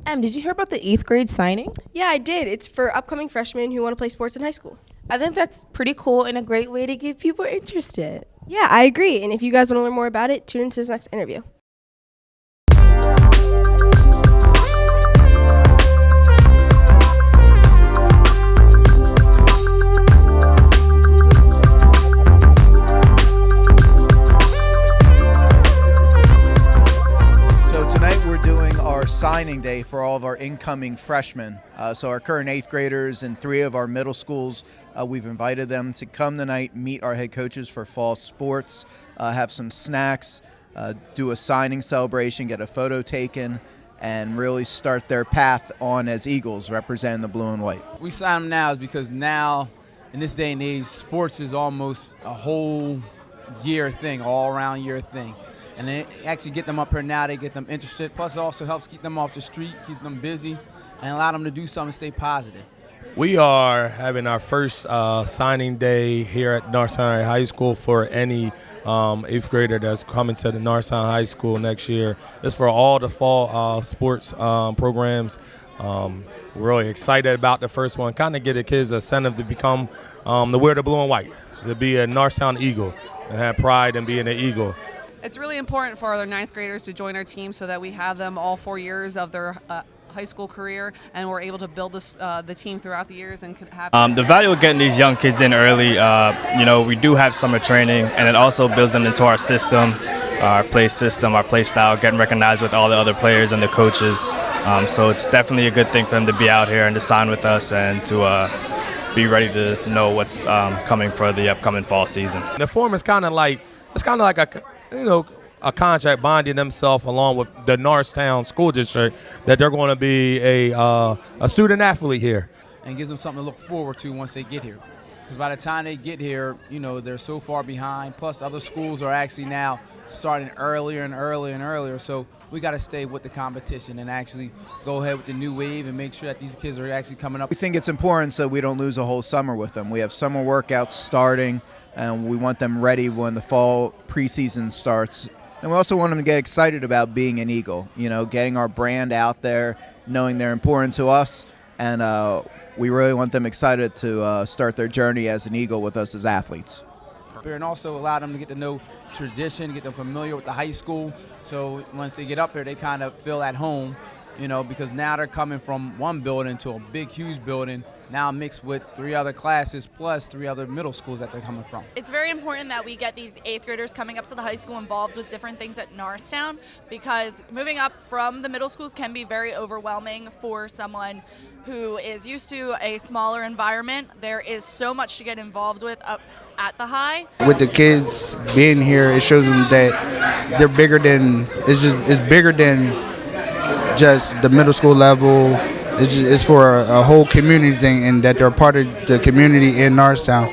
Did you hear about the 8th grade signing? Yeah, I did. It's for upcoming freshmen who want to play sports in high school. I think that's pretty cool and a great way to get people interested. Yeah, I agree. And if you guys want to learn more about it, tune into this next interview. Signing day for all of our incoming freshmen. So our current 8th graders and 3 of our middle schools, we've invited them to come tonight, meet our head coaches for fall sports, have some snacks, do a signing celebration, get a photo taken, and really start their path on as Eagles representing the blue and white. We sign them now is because now, in this day and age, sports is almost a whole year thing, all around year thing. And they actually get them up here now, they get them interested. Plus it also helps keep them off the street, keep them busy, and allow them to do something, stay positive. We are having our first signing day here at Norristown High School for any 8th grader that's coming to the Norristown High School next year. It's for all the fall sports programs. We're really excited about the first one, kind of give the kids a incentive to become, to wear the blue and white, to be a Norristown Eagle and have pride in being an Eagle. It's really important for our 9th graders to join our team so that we have them all 4 years of their high school career, and we're able to build the team throughout the years and have. The value of getting these young kids in early, we do have summer training, and it also builds them into our system, our play style, getting recognized with all the other players and the coaches. So it's definitely a good thing for them to be out here and to sign with us and to be ready to know what's coming for the upcoming fall season. The form is kind of like a contract binding themselves along with the Norristown School District that they're going to be a student athlete here. And gives them something to look forward to once they get here. Because by the time they get here, they're so far behind. Plus other schools are actually now starting earlier and earlier and earlier. So we got to stay with the competition and actually go ahead with the new wave and make sure that these kids are actually coming up. We think it's important so we don't lose a whole summer with them. We have summer workouts starting, and we want them ready when the fall preseason starts. And we also want them to get excited about being an Eagle, getting our brand out there, knowing they're important to us, and we really want them excited to start their journey as an Eagle with us as athletes. And also allow them to get to know tradition, get them familiar with the high school, so once they get up here, they kind of feel at home, because now they're coming from one building to a big, huge building, now mixed with 3 other classes plus 3 other middle schools that they're coming from. It's very important that we get these 8th graders coming up to the high school involved with different things at Norristown, because moving up from the middle schools can be very overwhelming for someone who is used to a smaller environment. There is so much to get involved with up at the high. With the kids being here, it shows them that they're bigger than, it's bigger than just the middle school level. It's for a whole community thing, and that they're part of the community in Norristown.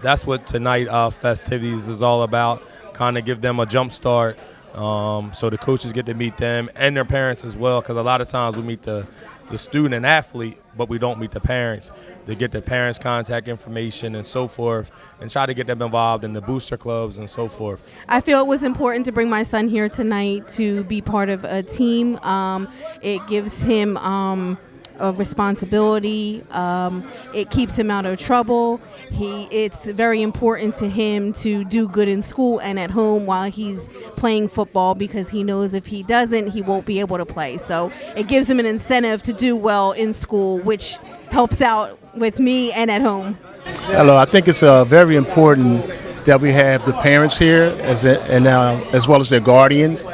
That's what tonight festivities is all about, kind of give them a jump start so the coaches get to meet them and their parents as well, because a lot of times we meet the student and athlete, but we don't meet the parents. To get the parents' contact information and so forth, and try to get them involved in the booster clubs and so forth. I feel it was important to bring my son here tonight to be part of a team. It gives him of responsibility. It keeps him out of trouble. It's very important to him to do good in school and at home while he's playing football, because he knows if he doesn't, he won't be able to play. So it gives him an incentive to do well in school, which helps out with me and at home. Hello, I think it's very important that we have the parents here as well as their guardians,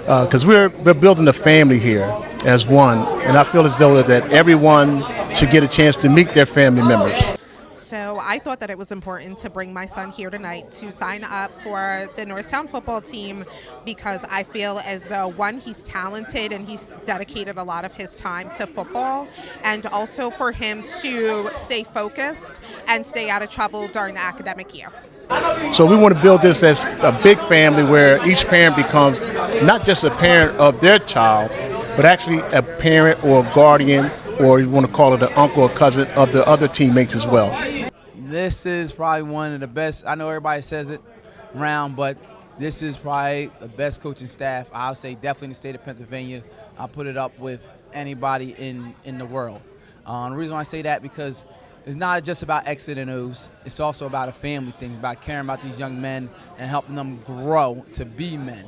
because we're building a family here as one, and I feel as though that everyone should get a chance to meet their family members. So I thought that it was important to bring my son here tonight to sign up for the Norristown football team, because I feel as though, one, he's talented and he's dedicated a lot of his time to football, and also for him to stay focused and stay out of trouble during the academic year. So we want to build this as a big family where each parent becomes not just a parent of their child, but actually a parent or a guardian, or you want to call it an uncle or cousin of the other teammates as well. This is probably one of the best, I know everybody says it around, but this is probably the best coaching staff, I'll say definitely in the state of Pennsylvania. I'll put it up with anybody in the world. The reason why I say that because it's not just about X's and O's. It's also about a family thing. It's about caring about these young men and helping them grow to be men.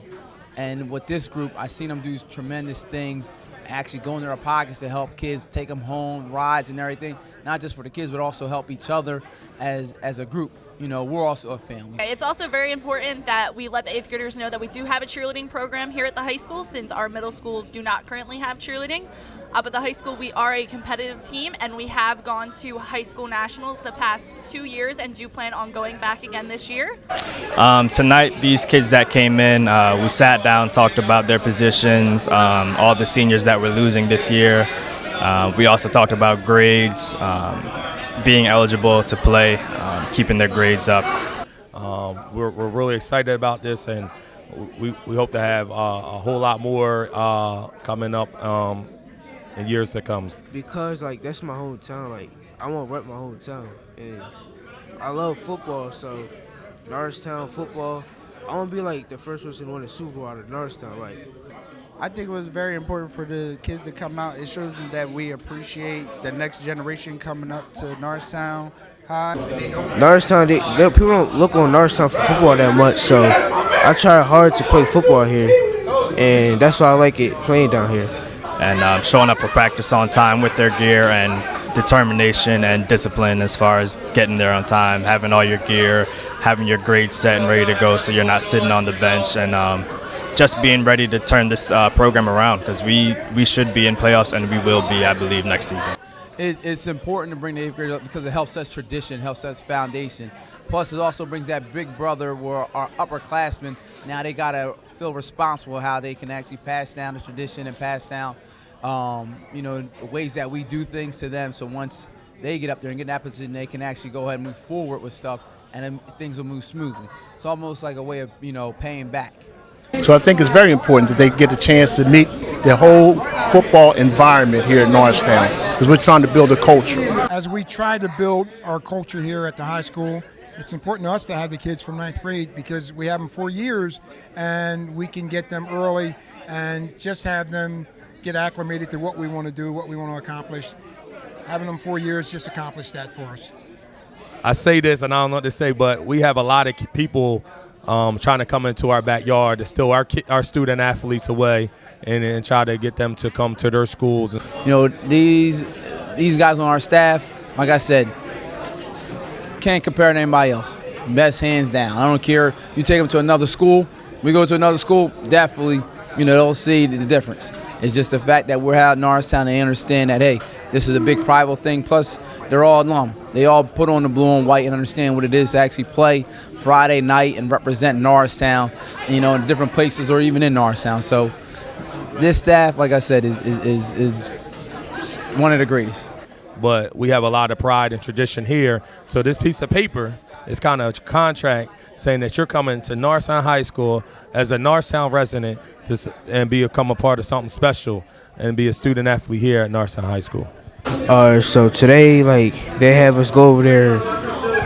And with this group, I've seen them do tremendous things, actually go in their pockets to help kids, take them home, rides and everything, not just for the kids, but also help each other as a group. You know, we're also a family. It's also very important that we let the 8th graders know that we do have a cheerleading program here at the high school, since our middle schools do not currently have cheerleading. Up at the high school, we are a competitive team, and we have gone to high school nationals the past 2 years and do plan on going back again this year. Tonight, these kids that came in, we sat down, talked about their positions, all the seniors that we're losing this year. We also talked about grades, being eligible to play, keeping their grades up. We're really excited about this, and we hope to have a whole lot more coming up in years to come. Because like that's my hometown. Like I want to rep my hometown, and I love football. So Norristown football, I want to be like the first person to win a Super Bowl out of Norristown. Like I think it was very important for the kids to come out. It shows them that we appreciate the next generation coming up to Norristown High. Norristown, people don't look on Norristown for football that much, so I try hard to play football here, and that's why I like it playing down here. And showing up for practice on time with their gear, and determination and discipline as far as getting there on time, having all your gear, having your grades set and ready to go so you're not sitting on the bench, and just being ready to turn this program around, because we should be in playoffs, and we will be, I believe, next season. It's important to bring the 8th grade up because it helps us tradition, helps us foundation. Plus, it also brings that big brother where our upperclassmen, now they got to feel responsible how they can actually pass down the tradition and pass down, you know, the ways that we do things to them. So once they get up there and get in that position, they can actually go ahead and move forward with stuff, and then things will move smoothly. It's almost like a way of, you know, paying back. So I think it's very important that they get a chance to meet the whole football environment here at Norristown, because we're trying to build a culture. As we try to build our culture here at the high school, it's important to us to have the kids from 9th grade because we have them 4 years and we can get them early and just have them get acclimated to what we want to do, what we want to accomplish. Having them 4 years just accomplished that for us. I say this and I don't know what to say, but we have a lot of people trying to come into our backyard to steal our student athletes away and try to get them to come to their schools. You know, these guys on our staff, like I said, can't compare to anybody else. Best hands down. I don't care. You take them to another school, we go to another school, definitely, you know, they'll see the difference. It's just the fact that we're out in Norristown and they understand that, hey, this is a big private thing. Plus, they're all alum. They all put on the blue and white and understand what it is to actually play Friday night and represent Norristown, you know, in different places or even in Norristown. So this staff, like I said, is one of the greatest. But we have a lot of pride and tradition here. So this piece of paper is kind of a contract saying that you're coming to Norristown High School as a Norristown resident and become a part of something special and be a student athlete here at Norristown High School. So today, like, they have us go over there,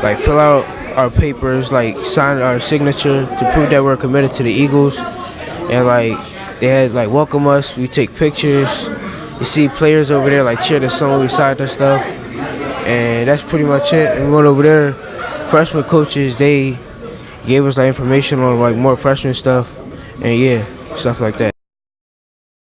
like, fill out our papers, like, sign our signature to prove that we're committed to the Eagles. And, like, they had, like, welcome us. We take pictures. You see players over there, like, cheer the song beside their stuff. And that's pretty much it. And we went over there. Freshman coaches, they gave us, like, information on, like, more freshman stuff. And, yeah, stuff like that.